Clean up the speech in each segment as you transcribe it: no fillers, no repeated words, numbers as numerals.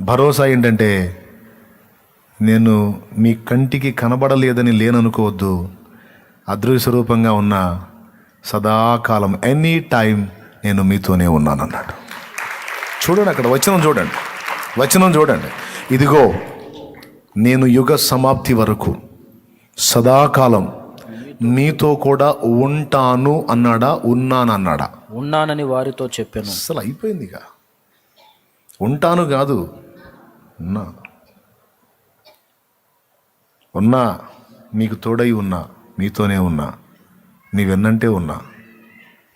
భరోసా ఏంటంటే, నేను మీ కంటికి కనబడలేదని లేననుకోవద్దు. అదృశ్య రూపంగా ఉన్న సదాకాలం, ఎనీ టైం నేను మీతోనే ఉన్నానన్నాడు. చూడండి, అక్కడ వచనం చూడండి. ఇదిగో నేను యుగ సమాప్తి వరకు సదాకాలం మీతో కూడా ఉంటాను అన్నాడా, ఉన్నానన్నాడా? ఉన్నానని వారితో చెప్పాను. అసలు అయిపోయిందిగా. ఉంటాను కాదు, ఉన్నా, మీకు తోడై ఉన్నా, మీతోనే ఉన్నా, నీ వెన్నంటే ఉన్నా.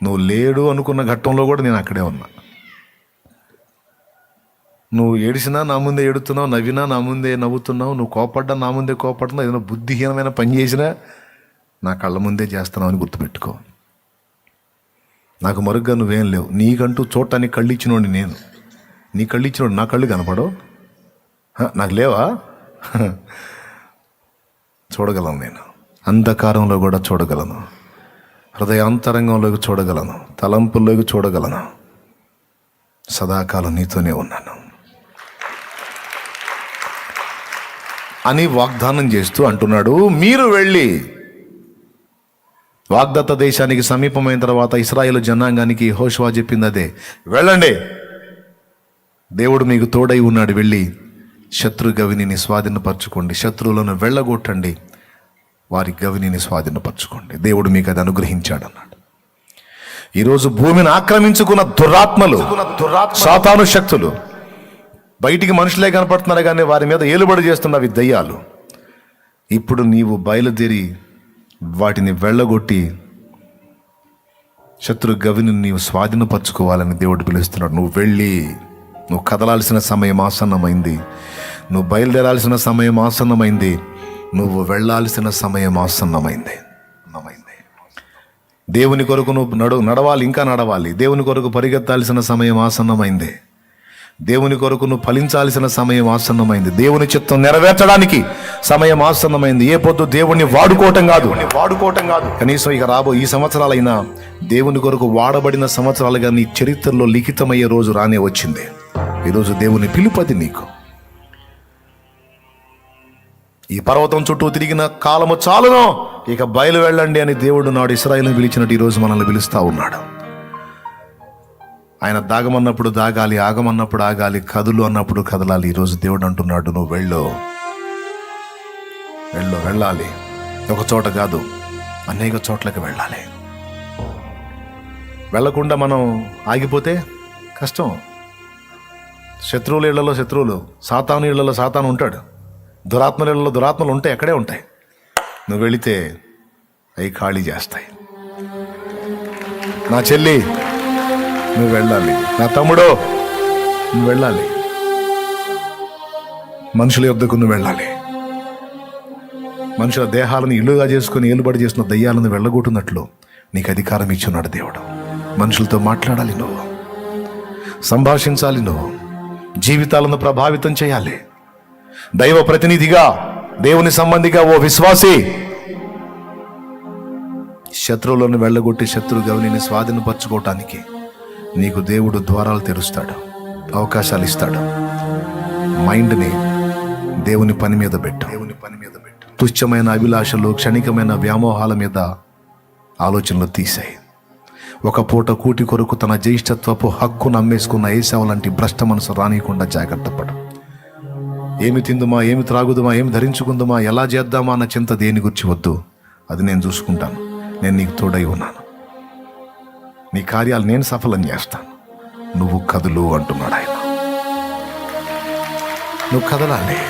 నువ్వు లేడు అనుకున్న ఘట్టంలో కూడా నేను అక్కడే ఉన్నా. నువ్వు ఏడిసినా నా ముందే ఏడుతున్నావు, నవ్వినా నా ముందే నవ్వుతున్నావు, నువ్వు కోపడ్డా నా ముందే కోపడుతున్నావు, ఏదైనా బుద్ధిహీనమైన పని చేసినా నా కళ్ళ ముందే చేస్తున్నావు అని గుర్తుపెట్టుకో. నాకు మరుగ్గా నువ్వేం లేవు. నీకంటూ చూడటానికి కళ్ళు ఇచ్చినోడిని నేను. నీ కళ్ళు ఇచ్చినోడు నా కళ్ళు కనపడవు? నాకు లేవా? చూడగలను నేను. అంధకారంలో కూడా చూడగలను, హృదయాంతరంగంలోకి చూడగలను, తలంపుల్లోకి చూడగలను. సదాకాలం నీతోనే ఉన్నాను అని వాగ్దానం చేస్తూ అంటున్నాడు. మీరు వెళ్ళి వాగ్దత్త దేశానికి సమీపమైన తర్వాత ఇశ్రాయేలు జనాంగానికి యెహోషువ చెప్పింది అదే, వెళ్ళండి, దేవుడు మీకు తోడై ఉన్నాడు, వెళ్ళి శత్రు గవిని స్వాధీనపరచుకోండి, శత్రువులను వెళ్ళగొట్టండి, వారి గవిని స్వాధీనపరచుకోండి, దేవుడు మీకు అది అనుగ్రహించాడు అన్నాడు. ఈరోజు భూమిని ఆక్రమించుకున్న దురాత్మలు, సాతాను శక్తులు, బయటికి మనుషులే కనపడుతున్నారు కానీ వారి మీద ఏలుబడి చేస్తున్నవి దయ్యాలు. ఇప్పుడు నీవు బయలుదేరి వాటిని వెళ్ళగొట్టి శత్రు గవిని నీవు స్వాధీనపరచుకోవాలని దేవుడు పిలుస్తున్నాడు. నువ్వు వెళ్ళి, నువ్వు కదలాల్సిన సమయం ఆసన్నమైంది, నువ్వు బయలుదేరాల్సిన సమయం ఆసన్నమైంది, నువ్వు వెళ్ళాల్సిన సమయం ఆసన్నమైంది. దేవుని కొరకు నువ్వు నడవాలి, ఇంకా నడవాలి. దేవుని కొరకు పరిగెత్తాల్సిన సమయం ఆసన్నమైంది. దేవుని కొరకు నువ్వు ఫలించాల్సిన సమయం ఆసన్నమైంది. దేవుని చిత్తం నెరవేర్చడానికి సమయం ఆసన్నమైంది. ఏ పొద్దు దేవుణ్ణి వాడుకోవటం కాదు, కనీసం ఇక ఈ సంవత్సరాలైనా దేవుని కొరకు వాడబడిన సంవత్సరాలుగా నీ చరిత్రలో లిఖితమయ్యే రోజు రానే వచ్చింది. ఈరోజు దేవుని పిలుపది నీకు. ఈ పర్వతం చుట్టూ తిరిగిన కాలము చాలును, ఇక బయలు వెళ్ళండి అని దేవుడు నాడు ఇశ్రాయేలును పిలిచినట్టు ఈరోజు మనల్ని పిలుస్తూ ఉన్నాడు. ఆయన దాగమన్నప్పుడు దాగాలి, ఆగమన్నప్పుడు ఆగాలి, కదులు అన్నప్పుడు కదలాలి. ఈరోజు దేవుడు అంటున్నాడు, నువ్వు వెళ్ళాలి. ఒక చోట కాదు, అనేక చోట్లకి వెళ్ళాలి. వెళ్ళకుండా మనం ఆగిపోతే కష్టం. శత్రువుల ఇళ్లలో శత్రువులు, సాతాను ఇళ్లలో సాతాను ఉంటాడు, దురాత్మల ఇళ్లలో దురాత్మలు ఉంటాయి, అక్కడే ఉంటాయి. నువ్వు వెళితే అవి ఖాళీ చేస్తాయి. నా చెల్లి నువ్వు వెళ్ళాలి, నా తమ్ముడో నువ్వు వెళ్ళాలి, మనుషుల యొద్దకు నువ్వు వెళ్ళాలి. మనుషుల దేహాలను ఇల్లుగా చేసుకుని ఏలుబడి చేసిన దయ్యాలను వెళ్ళగొట్టున్నట్లు నీకు అధికారం ఇచ్చున్నాడు దేవుడు. మనుషులతో మాట్లాడాలి, నువ్వు సంభాషించాలి, నువ్వు జీవితాలను ప్రభావితం చేయాలి. దైవ ప్రతినిధిగా, దేవుని సంబంధిగా ఓ విశ్వాసి శత్రువులను వెళ్ళగొట్టి శత్రు గవిని స్వాధీనపరచుకోవటానికి నీకు దేవుడు ద్వారాలు తెరుస్తాడు, అవకాశాలు ఇస్తాడు. మైండ్ని దేవుని పని మీద పెట్టు. తుచ్చమైన అభిలాషలు, క్షణికమైన వ్యామోహాల మీద ఆలోచనలు తీసాయి. ఒక పూట కూటి కొరకు తన జ్యేష్ఠత్వపు హక్కును అమ్మేసుకున్న ఏశావు లాంటి భ్రష్ట మనసు రానియకుండా జాగ్రత్త పడు. ఏమి తిందుమా, ఏమి త్రాగుదుమా, ఏమి ధరించుకుందుమా, ఎలా చేద్దామా అన్న చింత దేని గురించి వద్దు. అది నేను చూసుకుంటాను. నేను నీకు తోడై ఉన్నాను. నీ కార్యాలు నేను సఫలం చేస్తాను. నువ్వు కదులు అంటున్నాడు ఆయన. నువ్వు కదలాలి.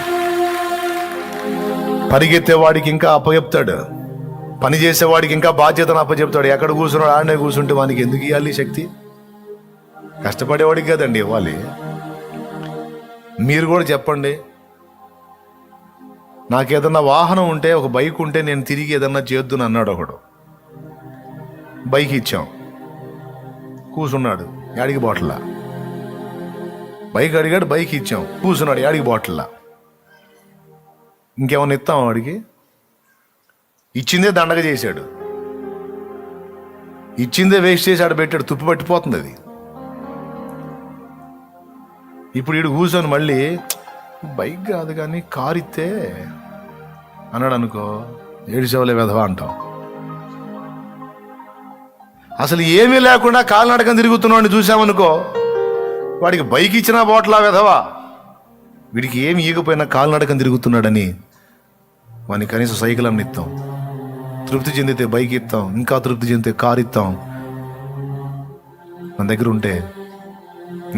పరిగెత్తేవాడికి ఇంకా అప్పచెప్తాడు, పని చేసేవాడికి ఇంకా బాధ్యతను అప్పచెప్తాడు. ఎక్కడ కూర్చున్నాడు ఆడనే కూర్చుంటే వానికి ఎందుకు ఇవ్వాలి శక్తి? కష్టపడేవాడికి కదండి ఇవ్వాలి. మీరు కూడా చెప్పండి, నాకేదన్నా వాహనం ఉంటే, ఒక బైక్ ఉంటే నేను తిరిగి ఏదన్నా చేద్దును అన్నాడు ఒకడు. బైక్ ఇచ్చాం, కూర్చున్నాడు, యాడికి బాటిల్లా. బైక్ అడిగాడు, బైక్ ఇచ్చాం, కూర్చున్నాడు, యాడికి బాటిల్లా. ఇంకేమన్నా ఇస్తాం వాడికి? ఇచ్చిందే దండగా చేశాడు, ఇచ్చిందే వేస్ట్ చేసి ఆడ పెట్టాడు, తుప్పు పట్టిపోతుంది అది. ఇప్పుడు వీడు కూర్చొని మళ్ళీ బైక్ కాదు కానీ కారు ఇస్తే అన్నాడు అనుకో, ఏడిసేవలే వెధవా అంటాం. అసలు ఏమీ లేకుండా కాలినడకం తిరుగుతున్నాడిని చూసామనుకో, వాడికి బైక్ ఇచ్చినా బోట్లా వెధవా. వీడికి ఏమి ఈగపోయినా కాలినడకం తిరుగుతున్నాడని వాడిని కనీసం సైకిల్ అన్న ఇస్తాం, తృప్తి చెందితే బైక్ ఇస్తాం, ఇంకా తృప్తి చెందితే కారు ఇస్తాం. మన దగ్గర ఉంటే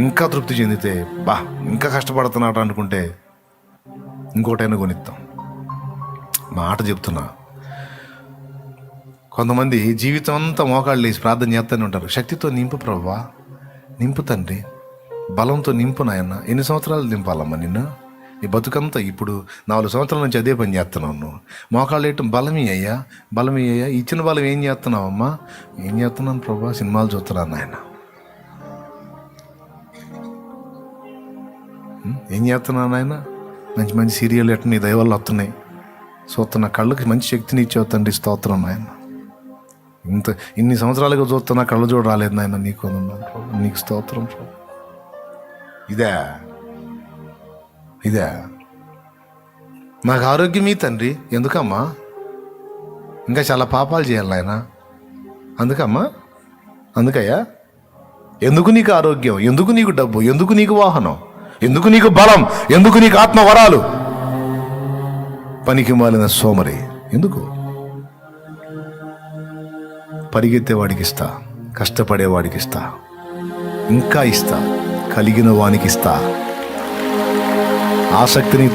ఇంకా తృప్తి చెందితే బా ఇంకా కష్టపడుతున్నాడు అనుకుంటే ఇంకోటైనా కొనిస్తాం. మాట చెప్తున్నా, కొంతమంది జీవితం అంతా మోకాళ్ళు లేచి ప్రార్థన చేస్తూనే ఉంటారు. శక్తితో నింపు ప్రభువా, నింపు తండ్రి, బలంతో నింపు నాయన. ఎన్ని సంవత్సరాలు నింపాలమ్మా నిన్ను? నీ బతుకంతా ఇప్పుడు 4 సంవత్సరాల నుంచి అదే పని చేస్తున్నావు నువ్వు. మోకాళ్ళు వేయటం బలమే అయ్యా, బలమే అయ్యా. ఇచ్చిన బలం ఏం చేస్తున్నావమ్మా? ఏం చేస్తున్నాను ప్రభువా, సినిమాలు చూస్తున్నాను నాయన. ఏం చేస్తున్నాను నాయన? మంచి మంచి సీరియల్ ఎట్ట నీ దయ వల్ల వస్తున్నాయి చూస్తున్నా, కళ్ళకి మంచి శక్తిని ఇచ్చావు తండ్రి, స్తోత్రం నాయన. ఇన్ని సంవత్సరాలుగా చూస్తున్నా కళ్ళు చూడ రాలేదు నాయన, నీకు నీకు స్తోత్రం. ఇదే నాకు ఆరోగ్యం ఈ తండ్రి, ఎందుకమ్మా? ఇంకా చాలా పాపాలు చేయాలి నాయన, అందుకమ్మా, అందుకయ్యా. ఎందుకు నీకు ఆరోగ్యం? ఎందుకు నీకు డబ్బు? ఎందుకు నీకు వాహనం? ఎందుకు నీకు బలం? ఎందుకు నీకు ఆత్మవరాలు? పనికి మాలిన సోమరి ఎందుకు? పరిగెత్తేవాడికి ఇస్తా, కష్టపడేవాడికి ఇస్తా, ఇంకా ఇస్తా, కలిగిన వానికి ఇస్తా. ఆసక్తిని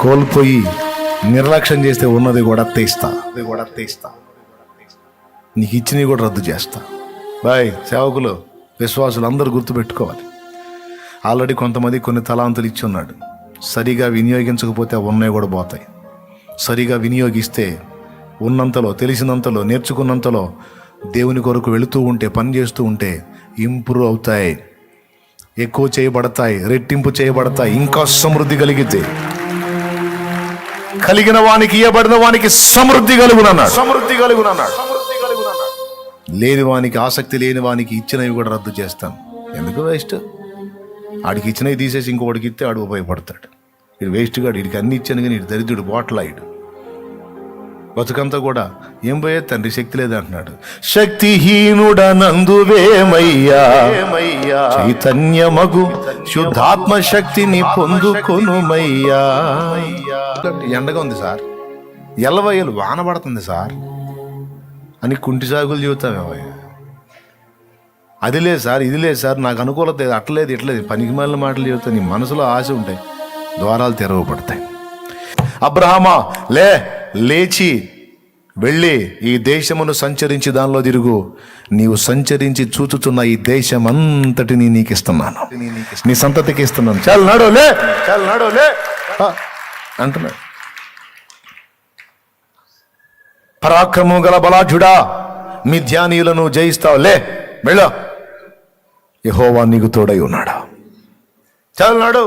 కోల్పోయి నిర్లక్ష్యం చేస్తే ఉన్నది కూడా తెస్తా. నీకు ఇచ్చినవి కూడా రద్దు చేస్తా. బాయ్ సేవకులు, విశ్వాసులు అందరూ గుర్తుపెట్టుకోవాలి. ఆల్రెడీ కొంతమంది కొన్ని తలాంతులు ఇచ్చి ఉన్నాడు. సరిగా వినియోగించకపోతే ఉన్నాయి కూడా పోతాయి. సరిగా వినియోగిస్తే ఉన్నంతలో, తెలిసినంతలో, నేర్చుకున్నంతలో దేవుని కొరకు వెళుతూ ఉంటే, పని చేస్తూ ఉంటే ఇంప్రూవ్ అవుతాయి, ఎక్కువ చేయబడతాయి, రెట్టింపు చేయబడతాయి. ఇంకా సమృద్ధి కలిగితే కలిగిన వానికి ఇయ్యబడిన వానికి సమృద్ధి కలుగునన్నాడు. లేని వానికి, ఆసక్తి లేని వానికి ఇచ్చినవి కూడా రద్దు చేస్తాను. ఎందుకు వేస్ట్? ఆడికి ఇచ్చినవి తీసేసి ఇంకోటికి ఇస్తే ఆడు ఉపయోగపడతాడు. ఇది వేస్ట్ గాడు, వీడికి అన్ని ఇచ్చాను కానీ ఇటు దరిద్రుడు బోట్లాయిడు. బతుకంతా కూడా ఏం పోయే తండ్రి, శక్తి లేదంటున్నాడు. శక్తిహీనుడనందువేమయ్యా, చైతన్యమగు శుద్ధాత్మ శక్తిని పొందుకొనుమయ్యా. ఎండగా ఉంది సార్, ఎల్లవయ్యలు వాన పడుతుంది సార్ అని కుంటి సాగులు చెబుతామేమయ్యా. అది లేదు సార్, ఇది లేదు సార్, నాకు అనుకూలత లేదు, అట్లేదు ఇట్లేదు, పనికి మాలిన మాటలు చెబుతా. నీ మనసులో ఆశ ఉంటాయి, ద్వారాలు తెరవబడతాయి. అబ్రహామా లేచి వెళ్ళి ఈ దేశమును సంచరించి దానిలో తిరుగు. నీవు సంచరించి చూచుతున్న ఈ దేశం అంతటిని నీకు ఇస్తున్నాను, నీ సంతతికి ఇస్తున్నాను. చాలు నాడో లే అంటున్నాడు. పరాక్రమం గల బలాఢ్యుడా, మిథ్యానీయులను జయిస్తావు, వెళ్ళు, యెహోవా నీకు తోడై ఉన్నాడా. చాలు నాడు.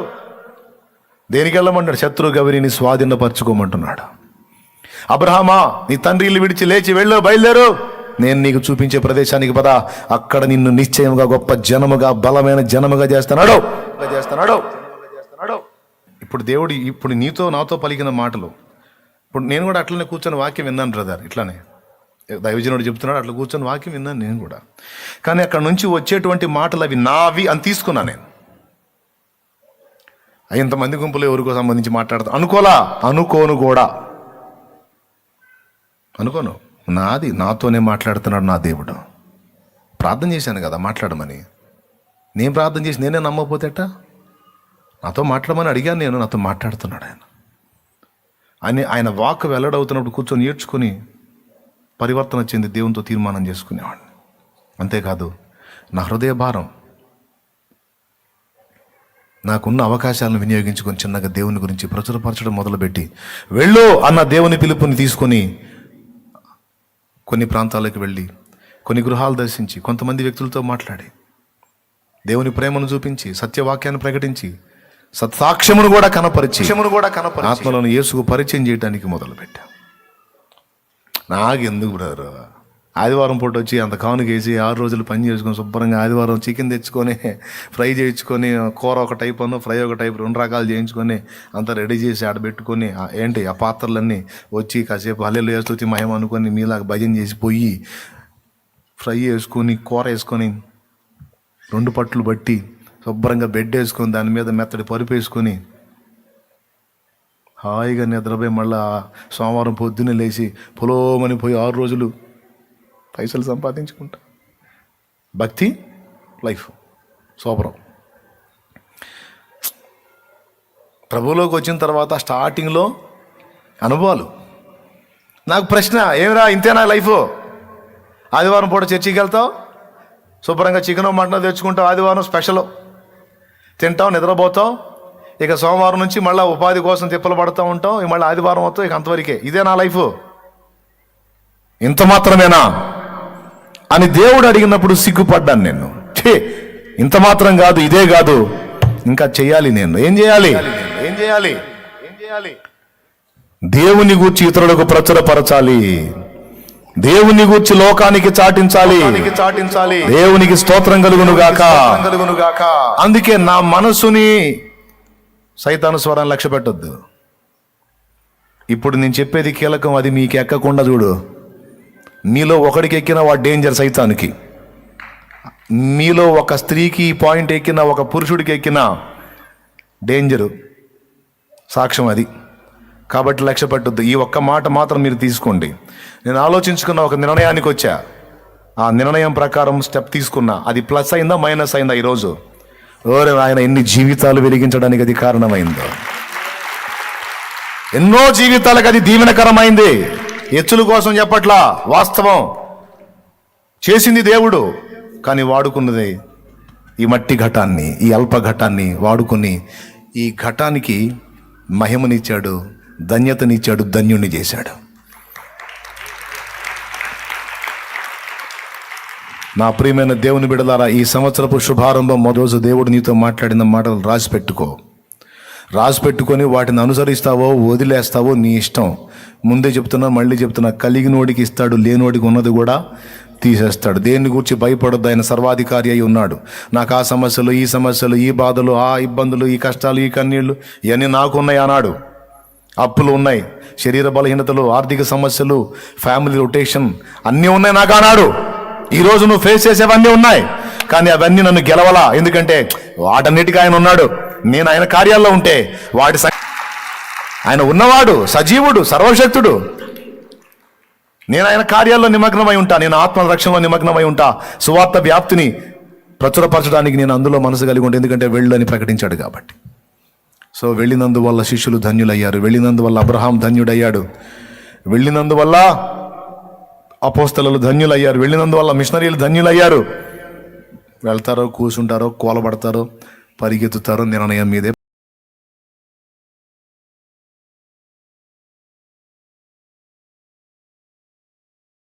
దేనికి వెళ్ళమంటాడు? శత్రు గవిని స్వాధీనపరచుకోమంటున్నాడు. అబ్రహామా, నీ తండ్రి ఇల్లు విడిచి లేచి వెళ్ళు, బయలుదేరు, నేను నీకు చూపించే ప్రదేశానికి పద, అక్కడ నిన్ను నిశ్చయముగా గొప్ప జనముగా, బలమైన జనముగా చేస్తున్నాడు. ఇప్పుడు దేవుడు ఇప్పుడు నీతో నాతో పలికిన మాటలు, ఇప్పుడు నేను కూడా అట్లనే కూర్చొని వాక్యం విన్నాను బ్రదర్. ఇట్లానే దైవజనుడు చెప్తున్నాడు, అట్లా కూర్చొని వాక్యం విన్నాను నేను కూడా. కానీ అక్కడ నుంచి వచ్చేటువంటి మాటలు అవి నావి అని తీసుకున్నాను నేను. ఇంతమంది గుంపులో ఎవరికో సంబంధించి మాట్లాడతాను అనుకోను. నాది, నాతోనే మాట్లాడుతున్నాడు నా దేవుడు. ప్రార్థన చేశాను కదా మాట్లాడమని. నేను ప్రార్థన చేసి నేనే నమ్మకపోతేట? నాతో మాట్లాడమని అడిగాను నేను, నాతో మాట్లాడుతున్నాడు ఆయన వాక్ వెల్లడవుతున్నప్పుడు కూర్చొని నేర్చుకుని పరివర్తన చెంది దేవునితో తీర్మానం చేసుకునేవాడిని. అంతేకాదు, నా హృదయ భారం, నాకున్న అవకాశాలను వినియోగించుకొని చిన్నగా దేవుని గురించి ప్రచురపరచడం మొదలుపెట్టి, వెళ్ళు అన్న దేవుని పిలుపుని తీసుకొని కొన్ని ప్రాంతాలకు వెళ్ళి, కొన్ని గృహాలు దర్శించి, కొంతమంది వ్యక్తులతో మాట్లాడి, దేవుని ప్రేమను చూపించి, సత్యవాక్యాన్ని ప్రకటించి, సత్సాక్ష్యమును కూడా కనపరిచి ఆత్మలను యేసుకు పరిచయం చేయడానికి మొదలుపెట్టా. నాకెందుకు బ్రదర్ ఆదివారం పూట వచ్చి అంత కానుక వేసి 6 రోజులు పని చేసుకొని శుభ్రంగా ఆదివారం చికెన్ తెచ్చుకొని ఫ్రై చేయించుకొని కూర ఒక టైప్ ఫ్రై ఒక టైప్ 2 రకాలు చేయించుకొని అంతా రెడీ చేసి ఆడబెట్టుకొని ఆ పాత్రలన్నీ వచ్చి కాసేపు హల్లెలూయా స్తుతి మహిమ అనుకొని మీలాగా భజన చేసి పోయి ఫ్రై వేసుకొని కూర వేసుకొని 2 పట్లు బట్టి శుభ్రంగా బెడ్ వేసుకొని దాని మీద మెత్తడి పరుపు వేసుకొని హాయిగా నిద్రపోయి మళ్ళీ సోమవారం పొద్దున్నే లేచి పొలోమని పోయి 6 రోజులు పైసలు సంపాదించుకుంటా. భక్తి లైఫ్ సూపరం. ప్రభువులోకి వచ్చిన తర్వాత స్టార్టింగ్లో అనుభవాలు. నాకు ప్రశ్న, ఏమిరా ఇంతేనా లైఫ్? ఆదివారం పూట చర్చికి వెళ్తావు, శుభ్రంగా చికెన్ మటన్ తెచ్చుకుంటావు, ఆదివారం స్పెషల్ తింటావు, నిద్రపోతావు, ఇక సోమవారం నుంచి మళ్ళీ ఉపాధి కోసం తిప్పలు పడుతూ ఉంటావు, మళ్ళీ ఆదివారం అవుతావు, ఇక అంతవరకే. ఇదే నా లైఫ్? ఇంత మాత్రమేనా అని దేవుడు అడిగినప్పుడు సిగ్గుపడ్డాను నేను. ఇంత మాత్రం కాదు, ఇదే కాదు, ఇంకా చెయ్యాలి. నేను ఏం చేయాలి? దేవుని గూర్చి ఇతరులకు ప్రచురపరచాలి, దేవుని గూర్చి లోకానికి చాటించాలి. దేవునికి స్తోత్రం కలుగును గాక. అందుకే నా మనసుని సైతాను స్వరాన్ని లక్ష్య పెట్టొద్దు. ఇప్పుడు నేను చెప్పేది కీలకం, అది మీకు ఎక్కకుండా చూడు. మీలో ఒకడికి ఎక్కిన వాడు డేంజర్ సైతానికి. మీలో ఒక స్త్రీకి పాయింట్ ఎక్కిన, ఒక పురుషుడికి ఎక్కిన డేంజరు సాక్ష్యం అది. కాబట్టి లక్ష్య పెట్టొద్దు. ఈ ఒక్క మాట మాత్రం మీరు తీసుకోండి. నేను ఆలోచించుకున్న ఒక నిర్ణయానికి వచ్చా, ఆ నిర్ణయం ప్రకారం స్టెప్ తీసుకున్నా. అది ప్లస్ అయిందా మైనస్ అయిందా? ఈరోజు ఆయన ఎన్ని జీవితాలు వెలిగించడానికి అది కారణమైందో, ఎన్నో జీవితాలకు అది దీవెనకరమైంది. ఎచ్చుల కోసం చెప్పట్లా, వాస్తవం. చేసింది దేవుడు, కానీ వాడుకున్నది ఈ మట్టి ఘటాన్ని, ఈ అల్ప ఘటాన్ని వాడుకొని ఈ ఘటానికి మహిమనిచ్చాడు, ధన్యతనిచ్చాడు, ధన్యుణ్ణి చేశాడు. నా ప్రియమైన దేవుని బిడ్డలారా, ఈ సంవత్సరపు శుభారంభం రోజు దేవుడు నీతో మాట్లాడిన మాటలు రాసి పెట్టుకొని వాటిని అనుసరిస్తావో వదిలేస్తావో నీ ఇష్టం. ముందే చెప్తున్నా, మళ్ళీ చెప్తున్నా, కలిగినోడికి ఇస్తాడు, లేనోడికి ఉన్నది కూడా తీసేస్తాడు. దేన్ని గురించి భయపడొద్దు, ఆయన సర్వాధికారి అయి ఉన్నాడు. నాకు ఆ సమస్యలు, ఈ సమస్యలు, ఈ బాధలు, ఆ ఇబ్బందులు, ఈ కష్టాలు, ఈ కన్నీళ్లు ఇవన్నీ నాకున్నాయి అన్నాడు. అప్పులు ఉన్నాయి, శరీర బలహీనతలు, ఆర్థిక సమస్యలు, ఫ్యామిలీ రొటేషన్ అన్నీ ఉన్నాయి నాకు అన్నాడు. ఈరోజు నువ్వు ఫేస్ చేసేవన్నీ ఉన్నాయి, కానీ అవన్నీ నన్ను గెలవలా. ఎందుకంటే వాటన్నిటికీ ఆయన ఉన్నాడు. నేను ఆయన కార్యాల్లో ఉంటే ఆయన ఉన్నవాడు, సజీవుడు, సర్వశక్తుడు. నేను ఆయన కార్యాల్లో నిమగ్నమై ఉంటా, నేను ఆత్మ రక్షణలో నిమగ్నమై ఉంటా. సువార్త వ్యాప్తిని ప్రచురపరచడానికి నేను అందులో మనసు కలిగి ఉంటా, ఎందుకంటే వెళ్ళు అని ప్రకటించాడు కాబట్టి. సో వెళ్ళినందువల్ల శిష్యులు ధన్యులయ్యారు, వెళ్ళినందువల్ల అబ్రహాం ధన్యుడయ్యాడు, వెళ్ళినందువల్ల అపోస్తలులు ధన్యులయ్యారు, వెళ్ళినందువల్ల మిషనరీలు ధన్యులయ్యారు. వెళ్తారో, కూర్చుంటారో, కోలబడతారో, పరిగెత్తుతారో నిర్ణయం మీదే.